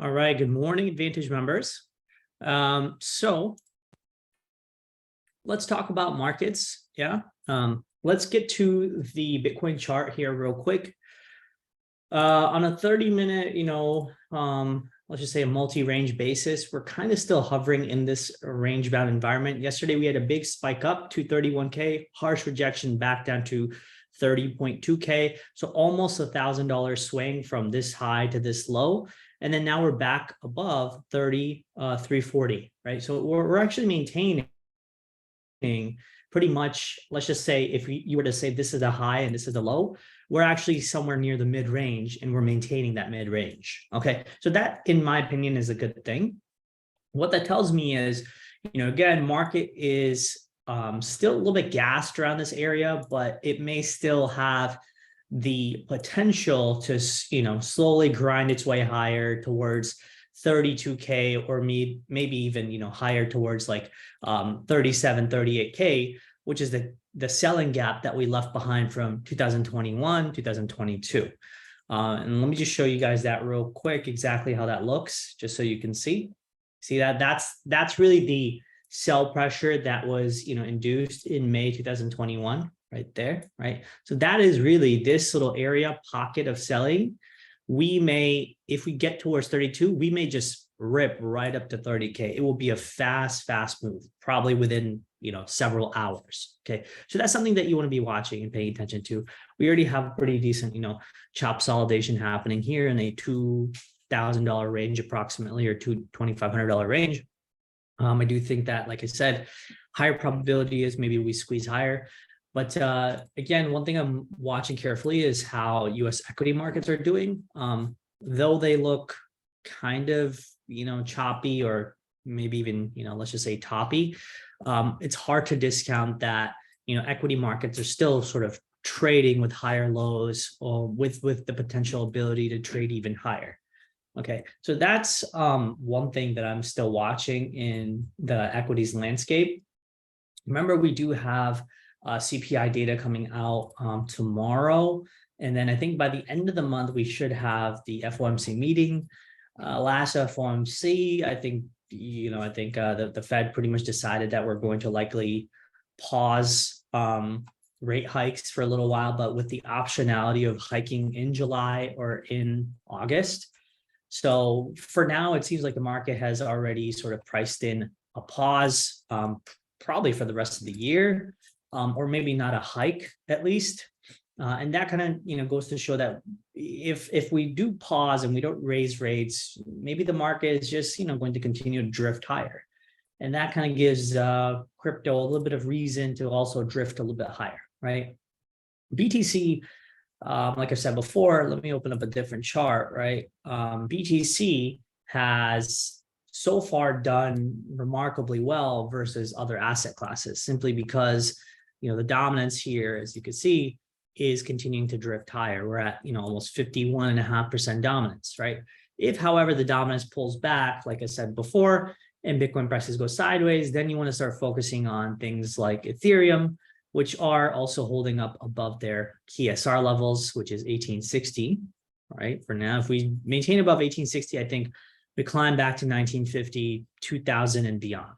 All right, good morning, Advantage members. So let's talk about markets. Yeah. Let's get to the Bitcoin chart here real quick. On a 30-minute, let's just say a multi-range basis, we're kind of still hovering in this range-bound environment. Yesterday, we had a big spike up to 31K, harsh rejection back down to 30.2K. So almost $1,000 swing from this high to this low. And then now we're back above 340, right? So we're actually maintaining pretty much, let's just say if you were to say this is a high and this is a low, we're actually somewhere near the mid-range and we're maintaining that mid-range. Okay, so that, in my opinion, is a good thing. What that tells me is, again, market is still a little bit gassed around this area, but it may still have the potential to, slowly grind its way higher towards 32K or maybe even, higher towards like 37, 38K, which is the selling gap that we left behind from 2021, 2022. And let me just show you guys that real quick, exactly how that looks, just so you can see that that's really the sell pressure that was, induced in May 2021. Right there, right? So that is really this little area pocket of selling. We may, if we get towards 32, we may just rip right up to 30K. It will be a fast move, probably within, several hours. Okay. So that's something that you want to be watching and paying attention to. We already have a pretty decent, chop consolidation happening here in a $2,000 range approximately, or $2,500 range. I do think that, like I said, higher probability is maybe we squeeze higher. But again, one thing I'm watching carefully is how U.S. equity markets are doing. Though they look kind of, choppy or maybe even, let's just say toppy, it's hard to discount that, equity markets are still sort of trading with higher lows or with the potential ability to trade even higher. Okay, so that's one thing that I'm still watching in the equities landscape. Remember, we do have CPI data coming out tomorrow. And then I think by the end of the month, we should have the FOMC meeting. Last FOMC, I think, the Fed pretty much decided that we're going to likely pause rate hikes for a little while, but with the optionality of hiking in July or in August. So for now, it seems like the market has already sort of priced in a pause, probably for the rest of the year. Or maybe not a hike at least. And that kind of, goes to show that if we do pause and we don't raise rates, maybe the market is just, going to continue to drift higher. And that kind of gives crypto a little bit of reason to also drift a little bit higher, right? BTC, like I said before, let me open up a different chart, right? BTC has so far done remarkably well versus other asset classes, simply because the dominance here, as you can see, is continuing to drift higher. We're at, almost 51.5% dominance, right? If, however, the dominance pulls back, like I said before, and Bitcoin prices go sideways, then you want to start focusing on things like Ethereum, which are also holding up above their key SR levels, which is 1860, right? For now, if we maintain above 1860, I think we climb back to 1950, 2000 and beyond.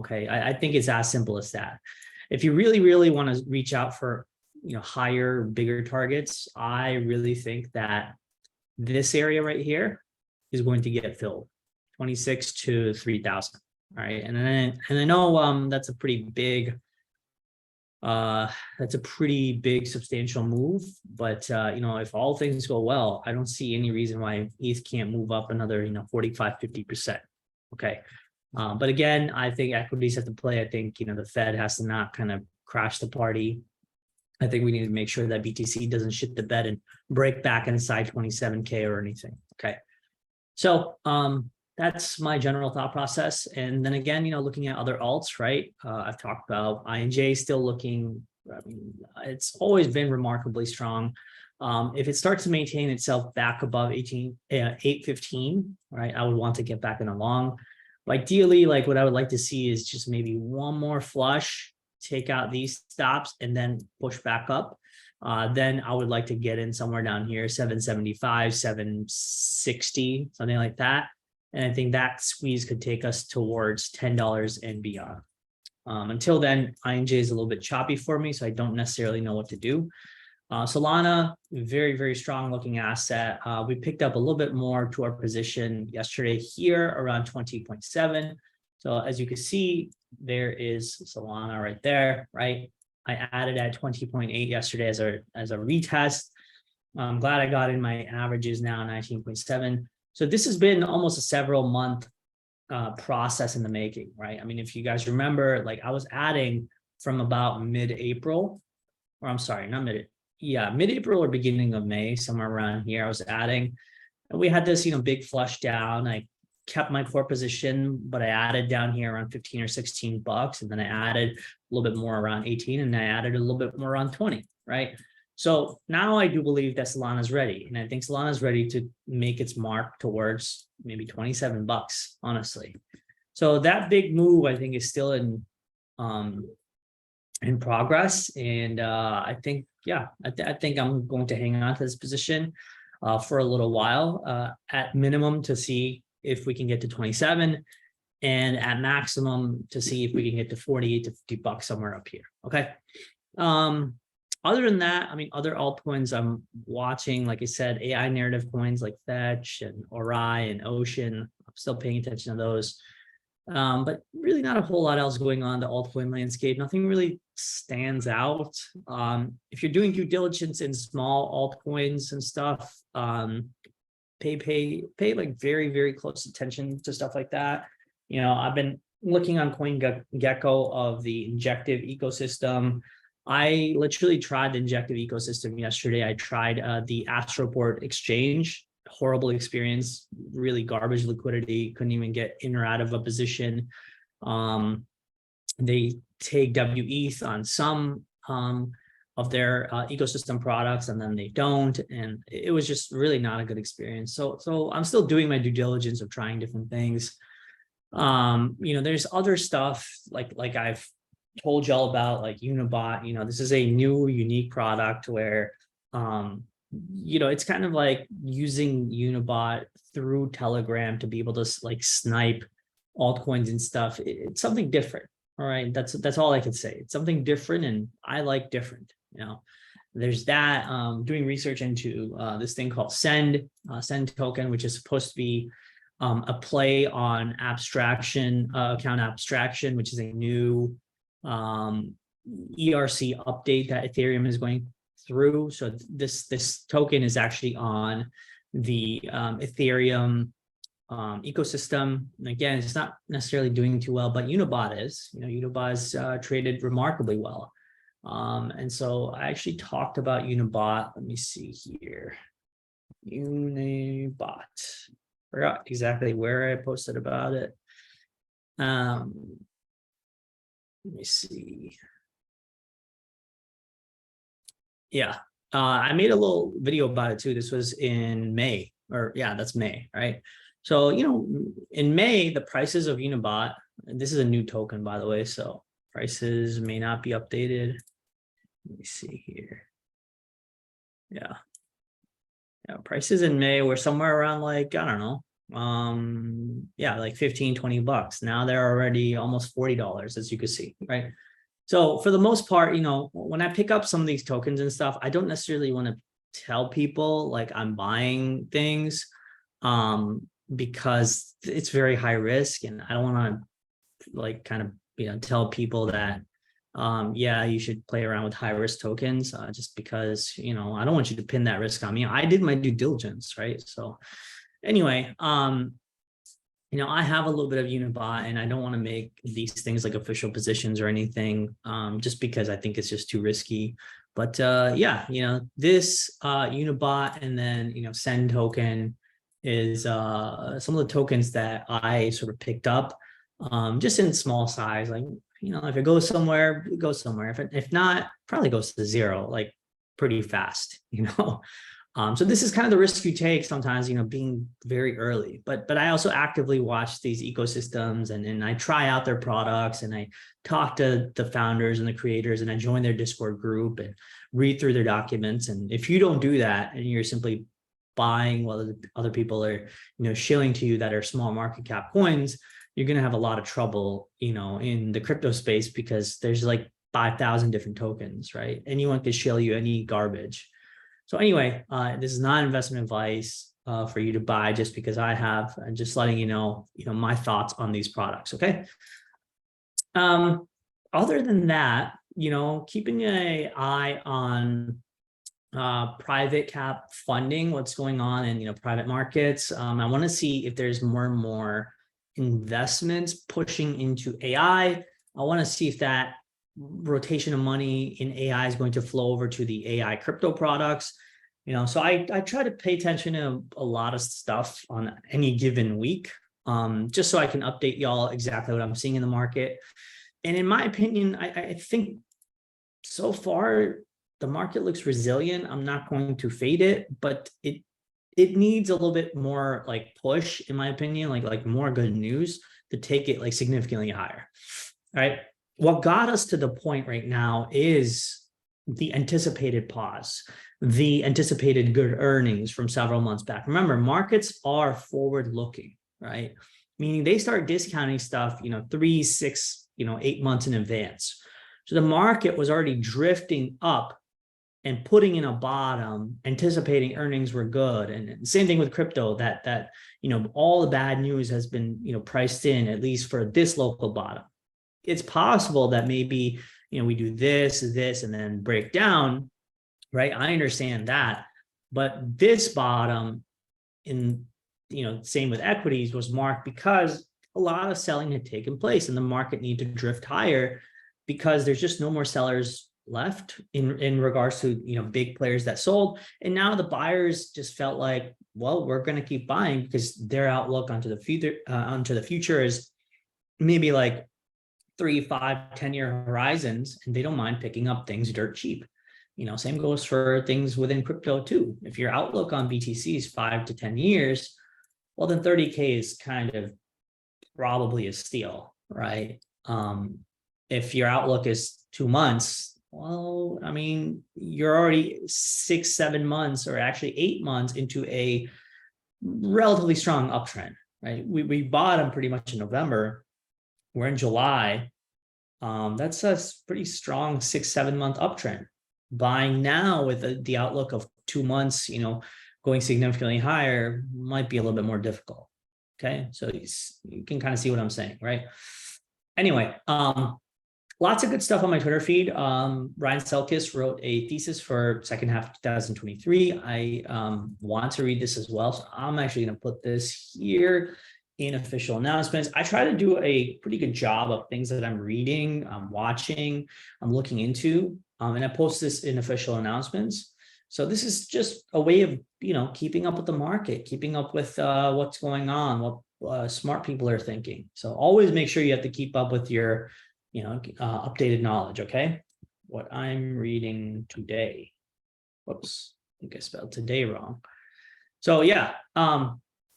Okay, I think it's as simple as that. If you really want to reach out for, higher, bigger targets, I really think that this area right here is going to get filled, 26 to 3,000. All right, and I know that's a pretty big, substantial move. But if all things go well, I don't see any reason why ETH can't move up another, 45, 50%. Okay. But again, I think equities have to play. I think, the Fed has to not kind of crash the party. I think we need to make sure that BTC doesn't shit the bed and break back inside 27K or anything. Okay. So that's my general thought process. And then again, looking at other alts, right? I've talked about INJ still looking, it's always been remarkably strong. If it starts to maintain itself back above 815, right, I would want to get back in a long. Ideally, like what I would like to see is just maybe one more flush, take out these stops, and then push back up. Then I would like to get in somewhere down here, 775, 760, something like that. And I think that squeeze could take us towards $10 and beyond. Until then, INJ is a little bit choppy for me, so I don't necessarily know what to do. Solana, very, very strong looking asset. We picked up a little bit more to our position yesterday here around 20.7. So as you can see, there is Solana right there, right? I added at 20.8 yesterday as a retest. I'm glad I got in my averages now 19.7. So this has been almost a several month process in the making, right? I mean, if you guys remember, like I was adding from about mid-April, or I'm sorry, not mid-April or beginning of May, somewhere around here, I was adding. And we had this, big flush down. I kept my core position, but I added down here around 15 or 16 bucks. And then I added a little bit more around 18, and I added a little bit more around 20, right? So now I do believe that Solana is ready. And I think Solana is ready to make its mark towards maybe 27 bucks, honestly. So that big move, I think, is still in progress. And I think, yeah, I think I'm going to hang on to this position for a little while, at minimum to see if we can get to 27, and at maximum to see if we can get to 48 to 50 bucks somewhere up here. Okay. Other than that, I mean, other altcoins I'm watching, like I said, AI narrative coins like Fetch and Ori and Ocean. I'm still paying attention to those. But really not a whole lot else going on in the altcoin landscape. Nothing really stands out. If you're doing due diligence in small altcoins and stuff, pay like very, very close attention to stuff like that. I've been looking on CoinGecko of the injective ecosystem. I literally tried the injective ecosystem yesterday. I tried the Astroport exchange. Horrible experience, really garbage liquidity, couldn't even get in or out of a position. They take WETH on some of their ecosystem products, and then they don't, and it was just really not a good experience. So I'm still doing my due diligence of trying different things. There's other stuff like I've told y'all about, like UNIBOT. This is a new unique product where it's kind of like using UNIBOT through Telegram to be able to like snipe altcoins and stuff. It's something different. All right. That's all I could say. It's something different, and I like different. There's that. Doing research into this thing called Send token, which is supposed to be a play on abstraction, account abstraction, which is a new ERC update that Ethereum is going through. So this token is actually on the Ethereum ecosystem. And again, it's not necessarily doing too well, but UNIBOT is. UNIBOT is traded remarkably well. And so I actually talked about UNIBOT. Let me see here. UNIBOT. Forgot exactly where I posted about it. Let me see. Yeah, I made a little video about it too. This was in May, or yeah, that's May, right? So, in May, the prices of UNIBOT, and this is a new token, by the way, so prices may not be updated. Let me see here. Yeah, prices in May were somewhere around like, I don't know, like 15, 20 bucks. Now they're already almost $40, as you can see, right? So for the most part, when I pick up some of these tokens and stuff, I don't necessarily want to tell people like I'm buying things because it's very high risk, and I don't want to like kind of tell people that you should play around with high risk tokens just because I don't want you to pin that risk on me. I did my due diligence, right? So anyway, I have a little bit of UNIBOT, and I don't want to make these things like official positions or anything, just because I think it's just too risky. But this UNIBOT and then Send token is some of the tokens that I sort of picked up, just in small size. Like if it goes somewhere, it goes somewhere. If not, probably goes to zero like pretty fast. So this is kind of the risk you take sometimes, being very early, but I also actively watch these ecosystems and I try out their products, and I talk to the founders and the creators, and I join their Discord group and read through their documents. And if you don't do that and you're simply buying while other people are, shilling to you that are small market cap coins, you're going to have a lot of trouble, in the crypto space, because there's like 5,000 different tokens, right? Anyone could shill you any garbage. So anyway, this is not investment advice for you to buy just because I have, and just letting you know, my thoughts on these products. Okay. Other than that, keeping an eye on private cap funding, what's going on in private markets. I want to see if there's more and more investments pushing into AI. I want to see if that rotation of money in AI is going to flow over to the AI crypto products. So I try to pay attention to a lot of stuff on any given week, just so I can update y'all exactly what I'm seeing in the market. And in my opinion, I think so far the market looks resilient. I'm not going to fade it, but it needs a little bit more like push, in my opinion, like more good news to take it like significantly higher. All right. What got us to the point right now is the anticipated pause, the anticipated good earnings from several months back. Remember, markets are forward looking, right? Meaning they start discounting stuff, 3, 6, 8 months in advance. So the market was already drifting up and putting in a bottom, anticipating earnings were good. And same thing with crypto, that all the bad news has been priced in, at least for this local bottom. It's possible that maybe we do this, and then break down, right? I understand that, but this bottom, in same with equities, was marked because a lot of selling had taken place and the market needed to drift higher because there's just no more sellers left in regards to big players that sold. And now the buyers just felt like, well, we're going to keep buying because their outlook onto the future is maybe like 3, 5, 10-year horizons, and they don't mind picking up things dirt cheap. Same goes for things within crypto too. If your outlook on BTC is 5 to 10 years, well, then 30K is kind of probably a steal, right? If your outlook is 2 months, well, I mean, you're already 6, 7 months, or actually 8 months into a relatively strong uptrend, right? We bottomed pretty much in November. We're in July. That's a pretty strong 6, 7 month uptrend. Buying now with the outlook of 2 months, going significantly higher might be a little bit more difficult. Okay, so you can kind of see what I'm saying, right? Anyway, lots of good stuff on my Twitter feed. Ryan Selkis wrote a thesis for second half of 2023. I want to read this as well, so I'm actually going to put this here in official announcements. I try to do a pretty good job of things that I'm reading, I'm watching, I'm looking into, and I post this in official announcements. So this is just a way of, keeping up with the market, keeping up with what's going on, what smart people are thinking. So always make sure you have to keep up with your, updated knowledge. Okay. What I'm reading today. Whoops, I think I spelled today wrong. So yeah,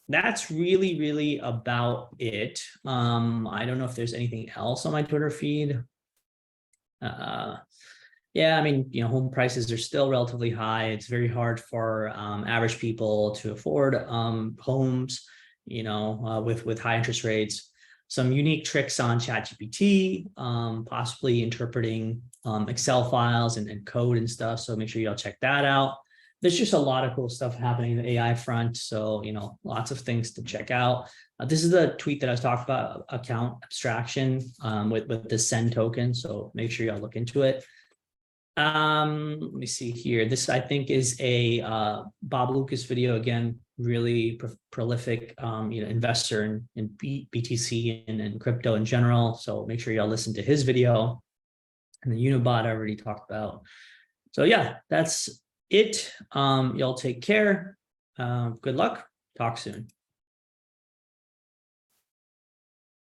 that's really about it. I don't know if there's anything else on my Twitter feed. Yeah, I mean, home prices are still relatively high. It's very hard for average people to afford homes, with high interest rates. Some unique tricks on ChatGPT, possibly interpreting Excel files and code and stuff. So make sure y'all check that out. There's just a lot of cool stuff happening in the AI front. So, lots of things to check out. This is the tweet that I was talking about, account abstraction with the Send token. So make sure y'all look into it. Let me see here. This, I think, is a Bob Lucas video. Again, really prolific, investor in BTC and crypto in general. So make sure y'all listen to his video. And the UNIBOT I already talked about. So yeah, that's it. Y'all take care. Good luck. Talk soon.